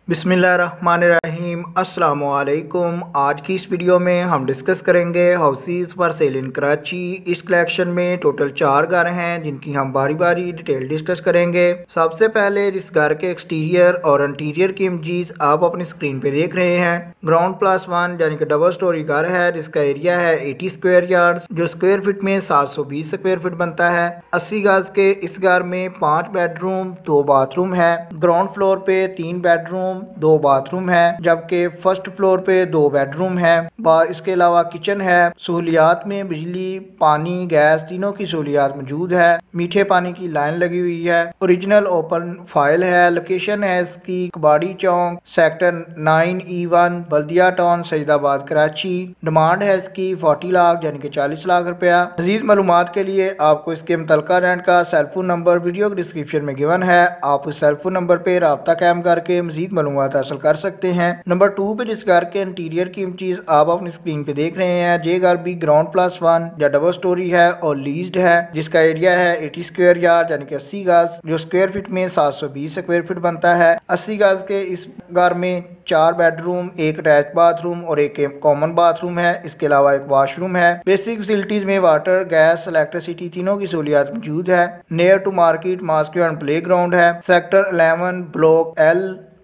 बिस्मिल्लाहिर्रहमानिर्रहीम अस्सलाम वालेकुम। आज की इस वीडियो में हम डिस्कस करेंगे हाउसेस फॉर सेल इन कराची। इस कलेक्शन में टोटल 4 घर हैं जिनकी हम बारी बारी डिटेल डिस्कस करेंगे। सबसे पहले इस घर के एक्सटीरियर और इंटीरियर की इमेजेस आप अपनी स्क्रीन पे देख रहे हैं। ग्राउंड प्लस 1 यानी कि डबल स्टोरी घर है जिसका एरिया है 80 स्क्वायर यार्ड जो स्क्वायर फीट में 720 स्क्वायर फीट बनता है। 80 गज के इस घर में 5 बेडरूम 2 बाथरूम है। ग्राउंड फ्लोर पे 3 बेडरूम 2 बाथरूम है जबकि फर्स्ट फ्लोर पे 2 बेडरूम है। इसके अलावा किचन है। सहूलियात में बिजली पानी गैस तीनों की सहूलियात मौजूद है। मीठे पानी की लाइन लगी हुई है। ओरिजिनल ओपन फाइल है। लोकेशन है इसकी कबाड़ी चौक सेक्टर 9E1 बल्दिया टाउन सईदाबाद कराची। डिमांड है इसकी 40 लाख यानी कि 40 लाख रुपया। मजीद मालूमात के लिए आपको इसके मुतलका रेंट का सेलफोन नंबर वीडियो के डिस्क्रिप्शन में गिवन है। आप उस सेलफोन नंबर पे राब्ता कायम करके मजीद मालूमात हासिल कर सकते हैं। नंबर 2 पे जिस घर के इंटीरियर की चीज आप अपनी स्क्रीन पे देख रहे हैं ये घर भी ग्राउंड प्लस 1 या डबल स्टोरी है और लीज्ड है जिसका एरिया है 80 स्क्वायर यार्ड यानी कि 80 गज जो स्क्वायर फीट में 720 स्क्वायर फीट बनता है। 80 गज के इस घर में 4 बेडरूम 1 अटैच बाथरूम और 1 कॉमन बाथरूम है। इसके अलावा 1 वॉशरूम है। बेसिक फैसिलिटीज में वाटर गैस इलेक्ट्रिसिटी तीनों की सहूलियात मौजूद है। Near to market mosque and play ground है। सेक्टर 11 ब्लॉक L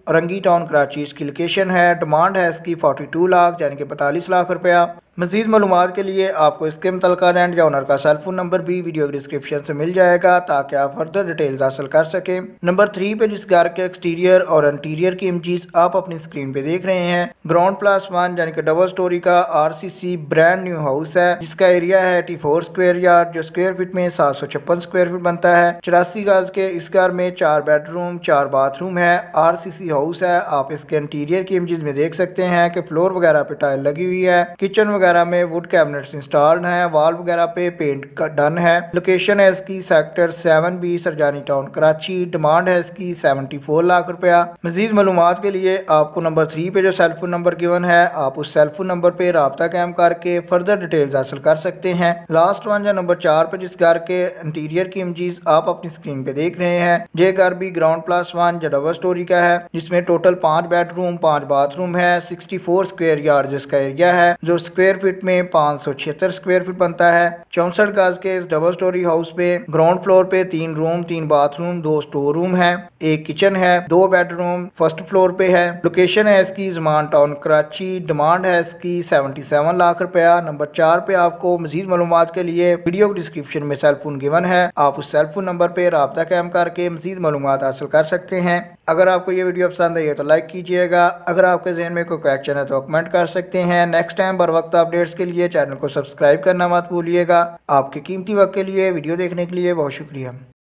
रंगी टाउन कराची इसकी लोकेशन है। डिमांड है इसकी 42 लाख यानी कि 45 लाख रुपया। मजीद मालूमात के लिए आपको इसके मुतलका रेंट या ओनर का सेलफोन नंबर भी वीडियो डिस्क्रिप्शन से मिल जाएगा ताकि आप फर्दर डिटेल्स हासिल कर सकें। नंबर 3 पे जिस घर के एक्सटीरियर और इंटीरियर की इमेजेस आप अपनी स्क्रीन पे देख रहे हैं ग्राउंड प्लस 1 यानी कि डबल स्टोरी का RCC ब्रांड न्यू हाउस है जिसका एरिया है 84 स्क्वायर यार्ड जो स्क्वायर फीट में 756 स्क्वायर फीट बनता है। 84 गज के इस घर में 4 बेडरूम 4 बाथरूम है। RCC हाउस है। आप इसके इंटीरियर की इमेजेस में देख सकते हैं कि फ्लोर वगैरह पे टाइल लगी हुई है। किचन वगैरह में वुड कैबिनेट्स इंस्टॉल्ड हैं। वॉल वगैरह पे पेंट का डन है। लोकेशन है इसकी sector 7B Sarjani town Karachi. Demand है इसकी 74 लाख रुपया। मजीद मालूमात के लिए आपको नंबर 3 पे जो सेलफोन नंबर गिवन है आप उस सेलफोन नंबर पे राब्ता कायम करके फर्दर डिटेल्स हासिल कर सकते हैं। लास्ट वन या नंबर 4 पे जिस घर के इंटीरियर की इमेजेस आप अपनी स्क्रीन पे देख रहे हैं ये घर भी ग्राउंड प्लस 1 या डबल स्टोरी का है जिसमें टोटल 5 बेडरूम 5 बाथरूम है। 64 स्क्वायर यार्ड जिसका एरिया है जो स्क्वायर फीट में 576 स्क्वायर फीट बनता है। 64 गज के इस डबल स्टोरी हाउस पे ग्राउंड फ्लोर पे 3 रूम 3 बाथरूम 2 स्टोर रूम है। 1 किचन है। 2 बेडरूम फर्स्ट फ्लोर पे है। लोकेशन है इसकी ज़मान टाउन कराची। डिमांड है इसकी 77 लाख रुपया। नंबर 4 पे आपको मजीद मालूमात के लिए वीडियो डिस्क्रिप्शन में सेलफोन गिवन है। आप उस सेलफोन नंबर पे राब्ता कायम करके मजीद मालूमात हासिल कर सकते हैं। अगर आपको ये वीडियो पसंद आई है तो लाइक कीजिएगा। अगर आपके जहन में कोई क्वेश्चन है तो कमेंट कर सकते हैं। नेक्स्ट टाइम बर वक्त अपडेट्स के लिए चैनल को सब्सक्राइब करना मत भूलिएगा। आपके कीमती वक्त के लिए वीडियो देखने के लिए बहुत शुक्रिया।